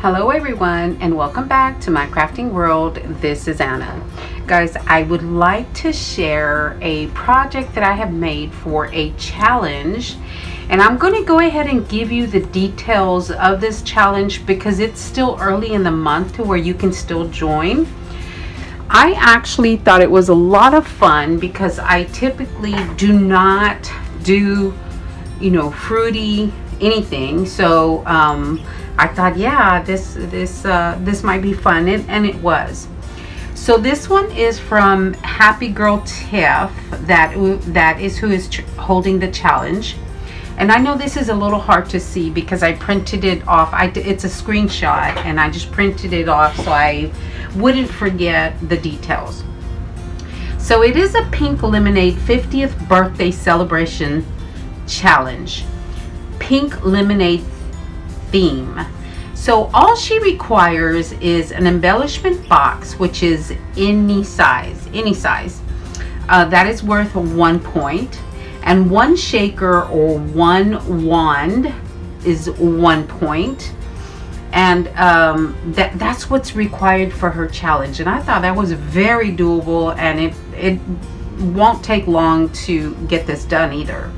Hello everyone, and welcome back to my crafting world. This is Anna. Guys, I would like to share a project that I have made for a challenge, and I'm going to go ahead and give you the details of this challenge because it's still early in the month to where you can still join. I actually thought it was a lot of fun because I typically do not do, fruity anything. So I thought, yeah, this might be fun, and it was. So this one is from Happy Girl Tiff. That is who is holding the challenge. And I know this is a little hard to see because I printed it off. It's a screenshot, and I just printed it off so I wouldn't forget the details. So it is a Pink Lemonade 50th birthday celebration challenge. Pink lemonade theme. So all she requires is an embellishment box, which is any size. That is worth 1 point. And one shaker or one wand is 1 point. And that's what's required for her challenge. And I thought that was very doable, and it won't take long to get this done either.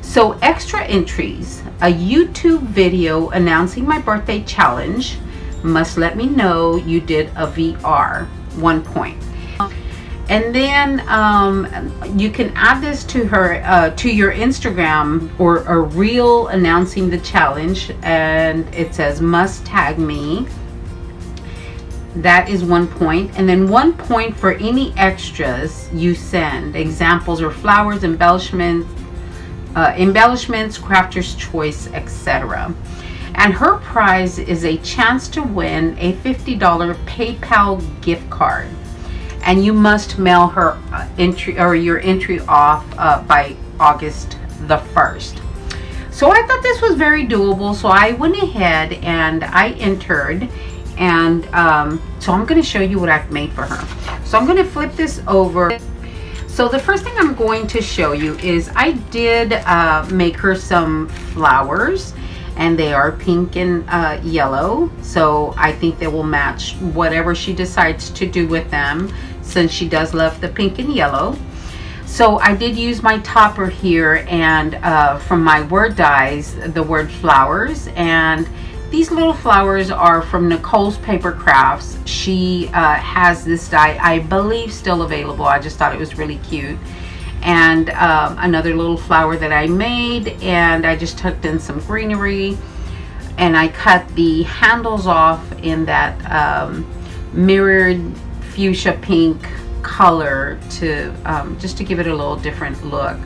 So extra entries: a YouTube video announcing my birthday challenge, must let me know you did a VR, 1 point. And then you can add this to her to your Instagram, or a reel announcing the challenge, and it says must tag me. That is 1 point. And then 1 point for any extras you send. Examples are flowers, embellishments, crafter's choice, etc. And her prize is a chance to win a $50 PayPal gift card, and you must mail her your entry off by August the 1st. So I thought this was very doable, so I went ahead and I entered, and so I'm going to show you what I've made for her. So I'm going to flip this over. So the first thing I'm going to show you is I did make her some flowers, and they are pink and yellow. So I think they will match whatever she decides to do with them, since she does love the pink and yellow. So I did use my topper here, and from my word dies, the word flowers. And these little flowers are from Nicole's Paper Crafts. She has this die, I believe, still available. I just thought it was really cute. And another little flower that I made, and I just tucked in some greenery, and I cut the handles off in that mirrored fuchsia pink color to just to give it a little different look.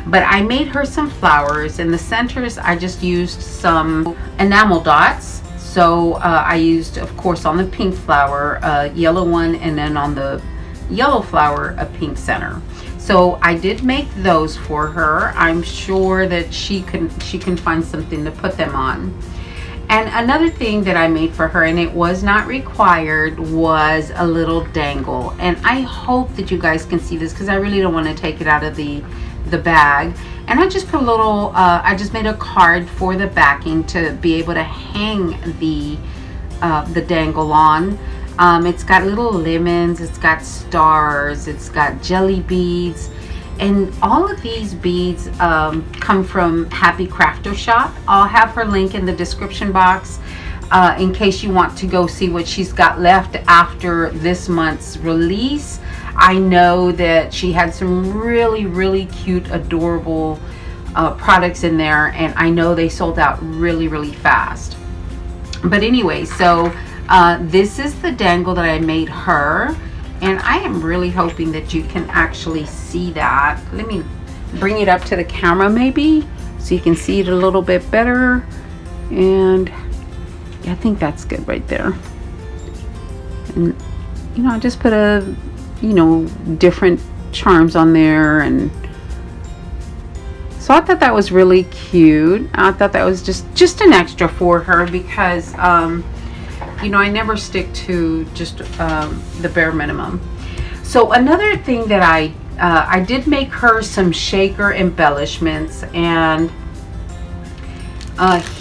But I made her some flowers. In the centers I just used some enamel dots. So I used, of course, on the pink flower a yellow one, and then on the yellow flower a pink center. So I did make those for her. I'm sure that she can find something to put them on. And another thing that I made for her, and it was not required, was a little dangle. And I hope that you guys can see this because I really don't want to take it out of the bag. And I just put a little, I just made a card for the backing to be able to hang the dangle on. It's got little lemons, it's got stars, it's got jelly beads. And all of these beads come from Happy Crafter Shop. I'll have her link in the description box in case you want to go see what she's got left after this month's release. I know that she had some really cute, adorable products in there, and I know they sold out really fast. But anyway, so this is the dangle that I made her. And I am really hoping that you can actually see that. Let me bring it up to the camera maybe so you can see it a little bit better. And yeah, I think that's good right there. And I just put a different charms on there, and so I thought that was really cute. I thought that was just an extra for her because I never stick to just the bare minimum. So another thing that I did make her some shaker embellishments, and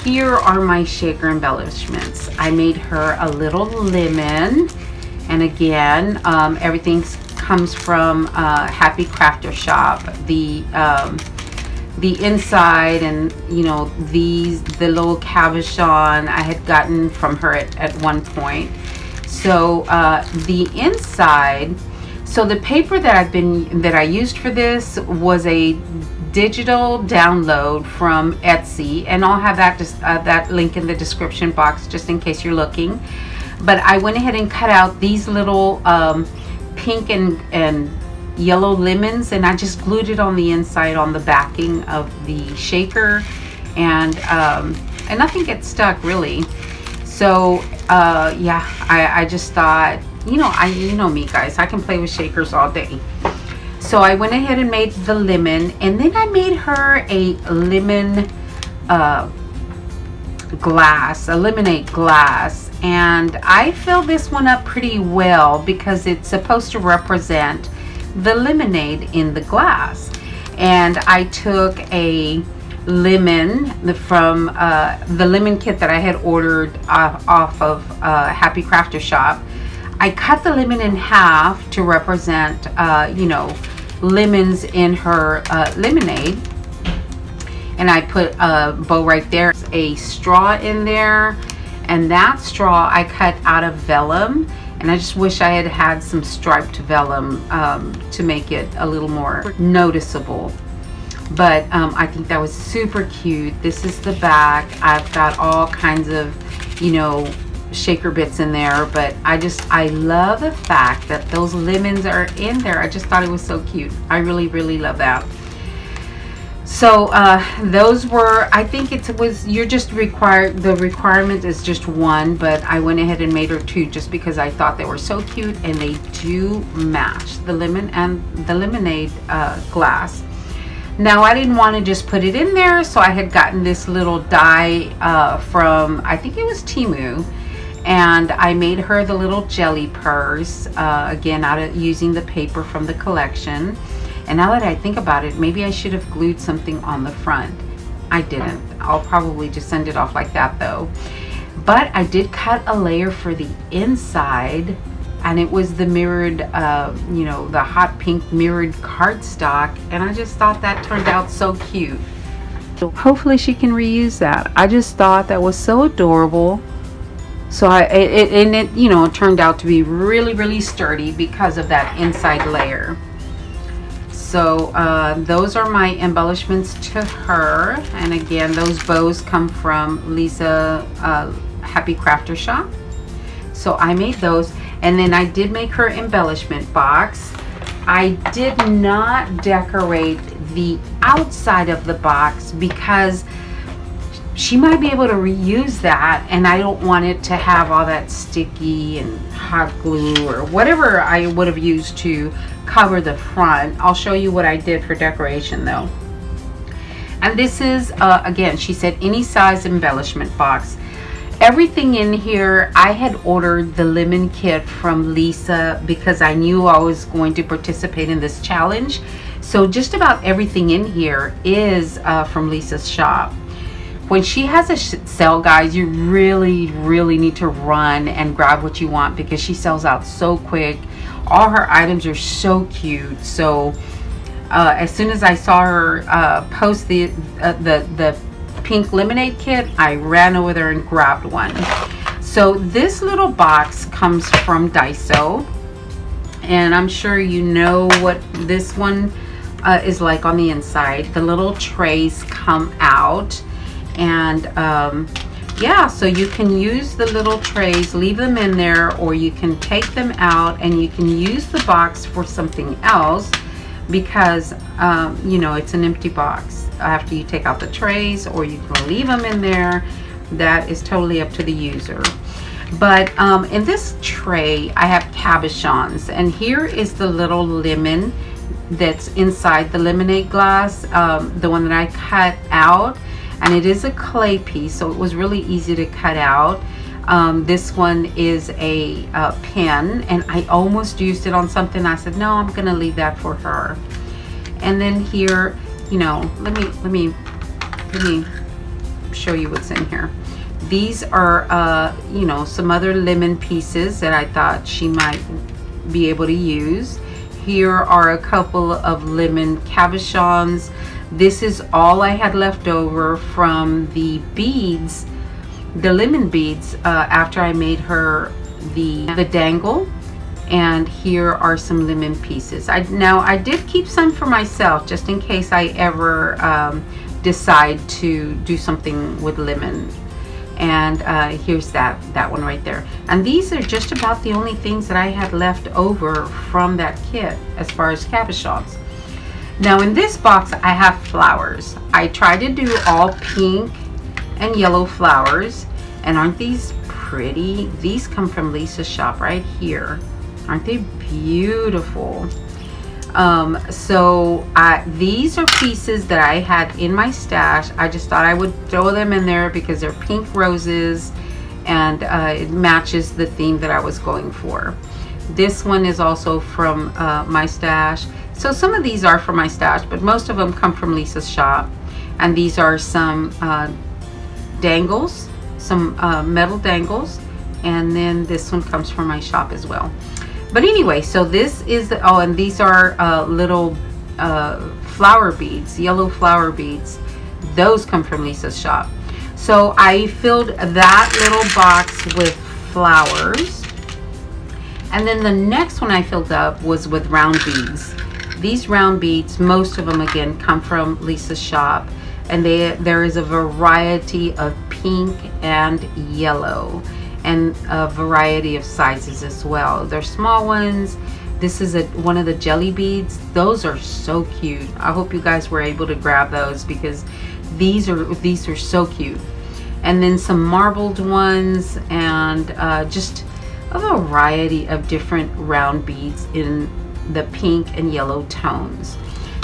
Here are my shaker embellishments. I made her a little lemon, and again, everything comes from Happy Crafter Shop. The inside, and you know, the little cabochon I had gotten from her at one point. So the inside, so the paper that I used for this was a digital download from Etsy, and I'll have that link in the description box just in case you're looking. But I went ahead and cut out these little pink and yellow lemons, and I just glued it on the inside on the backing of the shaker, and nothing gets stuck really. So yeah, I just thought, you know me guys, I can play with shakers all day. So I went ahead and made the lemon, and then I made her a lemon glass, a lemonade glass, and I filled this one up pretty well because it's supposed to represent the lemonade in the glass. And I took a lemon from the lemon kit that I had ordered off of Happy Crafter Shop. I cut the lemon in half to represent you know, lemons in her lemonade, and I put a bow right there, a straw in there, and that straw I cut out of vellum, and I just wish I had had some striped vellum to make it a little more noticeable. But I think that was super cute. This is the back. I've got all kinds of, you know, shaker bits in there, but I love the fact that those lemons are in there. I just thought it was so cute. I really love that. So those were, I think you're just required, the requirement is just one, but I went ahead and made her two just because I thought they were so cute, and they do match the lemon and the lemonade glass. Now I didn't want to just put it in there, so I had gotten this little die from, I think it was Temu, and I made her the little jelly purse, again out of using the paper from the collection. And now that I think about it, maybe I should have glued something on the front. I didn't. I'll probably just send it off like that though. But I did cut a layer for the inside, and it was the mirrored, you know, the hot pink mirrored cardstock, and I just thought that turned out so cute. So hopefully she can reuse that. I just thought that was so adorable. So it you know, it turned out to be really sturdy because of that inside layer. So those are my embellishments to her, and again, those bows come from Lisa Happy Crafter Shop. So I made those, and then I did make her embellishment box. I did not decorate the outside of the box because she might be able to reuse that, and I don't want it to have all that sticky and hot glue or whatever I would have used to cover the front. I'll show you what I did for decoration though. And this is again, she said any size embellishment box. Everything in here, I had ordered the lemon kit from Lisa because I knew I was going to participate in this challenge. So just about everything in here is from Lisa's shop. When she has a sale, guys, you really need to run and grab what you want because she sells out so quick. All her items are so cute. So as soon as I saw her post the pink lemonade kit, I ran over there and grabbed one. So this little box comes from Daiso, and I'm sure you know what this one is like on the inside. The little trays come out, and yeah, so you can use the little trays, leave them in there, or you can take them out and you can use the box for something else because you know, it's an empty box after you take out the trays, or you can leave them in there. That is totally up to the user. But in this tray I have cabochons, and here is the little lemon that's inside the lemonade glass, the one that I cut out, and it is a clay piece, so it was really easy to cut out. This one is a pen, and I almost used it on something. I said no, I'm gonna leave that for her. And then here, you know, let me show you what's in here. These are, you know, some other lemon pieces that I thought she might be able to use. Here are a couple of lemon cabochons. This is all I had left over from the beads, the lemon beads, after I made her the dangle. And here are some lemon pieces. Now I did keep some for myself just in case I ever decide to do something with lemon. And here's that one right there. And these are just about the only things that I had left over from that kit as far as cabochons. Now in this box I have flowers. I tried to do all pink and yellow flowers, and aren't these pretty? These come from Lisa's shop right here. Aren't they beautiful? These are pieces that I had in my stash. I just thought I would throw them in there because they're pink roses, and it matches the theme that I was going for. This one is also from my stash. So some of these are from my stash, but most of them come from Lisa's shop. And these are some dangles, some metal dangles, and then this one comes from my shop as well. But anyway, so this is the, oh, and these are little flower beads, yellow flower beads. Those come from Lisa's shop. So I filled that little box with flowers, and then the next one I filled up was with round beads. These round beads, most of them again come from Lisa's shop, and there is a variety of pink and yellow, and a variety of sizes as well. They're small ones. This is one of the jelly beads. Those are so cute. I hope you guys were able to grab those because these are so cute. And then some marbled ones, and just a variety of different round beads in the pink and yellow tones.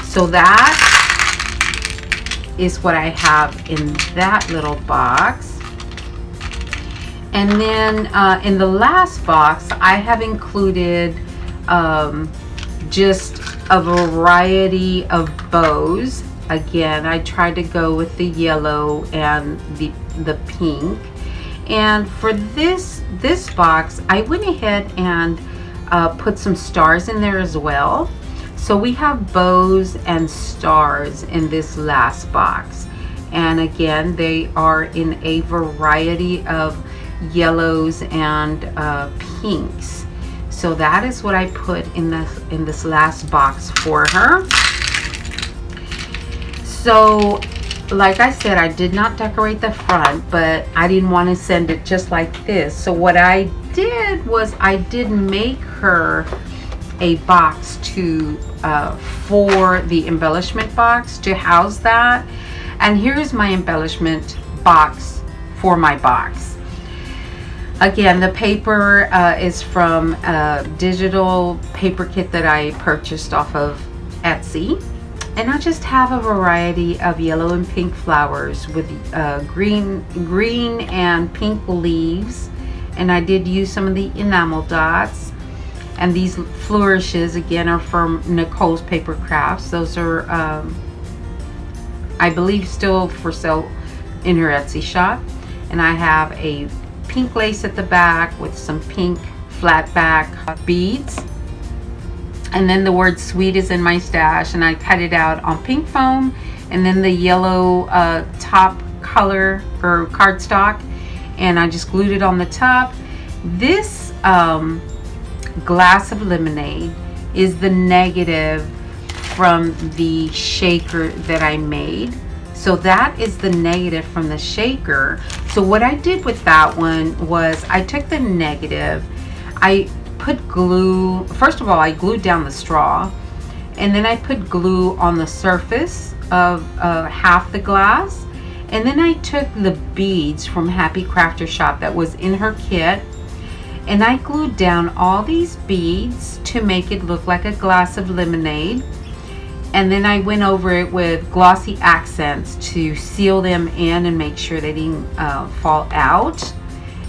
So that is what I have in that little box. And then in the last box, I have included just a variety of bows. Again, I tried to go with the yellow and the pink. And for this box, I went ahead and put some stars in there as well. So we have bows and stars in this last box. And again, they are in a variety of yellows and pinks. So that is what I put in this last box for her. So like I said, I did not decorate the front, but I didn't want to send it just like this. So what I did was I did make her a box to for the embellishment box to house that. And here's my embellishment box for my box. Again, the paper is from a digital paper kit that I purchased off of Etsy. And I just have a variety of yellow and pink flowers with green and pink leaves. And I did use some of the enamel dots. And these flourishes, again, are from Nicole's Paper Crafts. Those are, I believe, still for sale in her Etsy shop. And I have a pink lace at the back with some pink flat back beads, and then the word sweet is in my stash, and I cut it out on pink foam, and then the yellow top color or cardstock, and I just glued it on the top. This glass of lemonade is the negative from the shaker that I made. So that is the negative from the shaker. So what I did with that one was I took the negative, I put glue, first of all I glued down the straw, and then I put glue on the surface of half the glass, and then I took the beads from Happy Crafter Shop that was in her kit, and I glued down all these beads to make it look like a glass of lemonade. And then I went over it with glossy accents to seal them in and make sure they didn't fall out.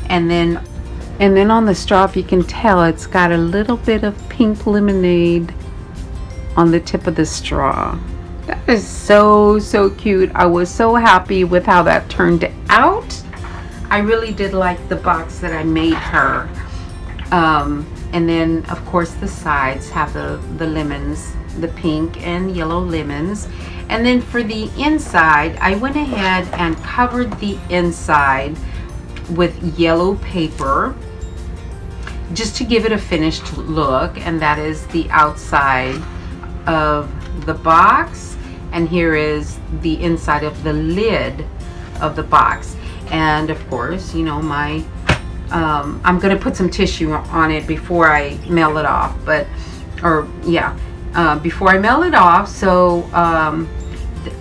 And then on the straw, if you can tell, it's got a little bit of pink lemonade on the tip of the straw. That is so, so cute. I was so happy with how that turned out. I really did like the box that I made her. And then, of course, the sides have the lemons, the pink and yellow lemons. And then for the inside, I went ahead and covered the inside with yellow paper just to give it a finished look. And that is the outside of the box. And here is the inside of the lid of the box. And of course, you know, my I'm gonna put some tissue on it before I mail it off, before I mail it off. So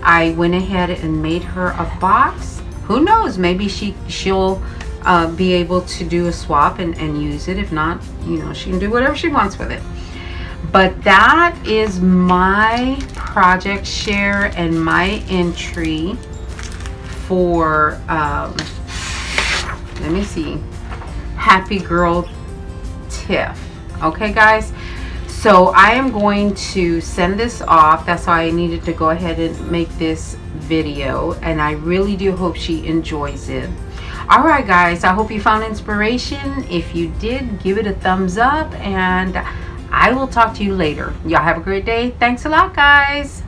I went ahead and made her a box. Who knows, maybe she'll be able to do a swap and use it. If not, you know, she can do whatever she wants with it. But that is my project share and my entry for let me see, Happy Girl Tiff. Okay guys, so I am going to send this off. That's why I needed to go ahead and make this video, and I really do hope she enjoys it. All right guys, I hope you found inspiration. If you did, give it a thumbs up, and I will talk to you later. Y'all have a great day. Thanks a lot guys.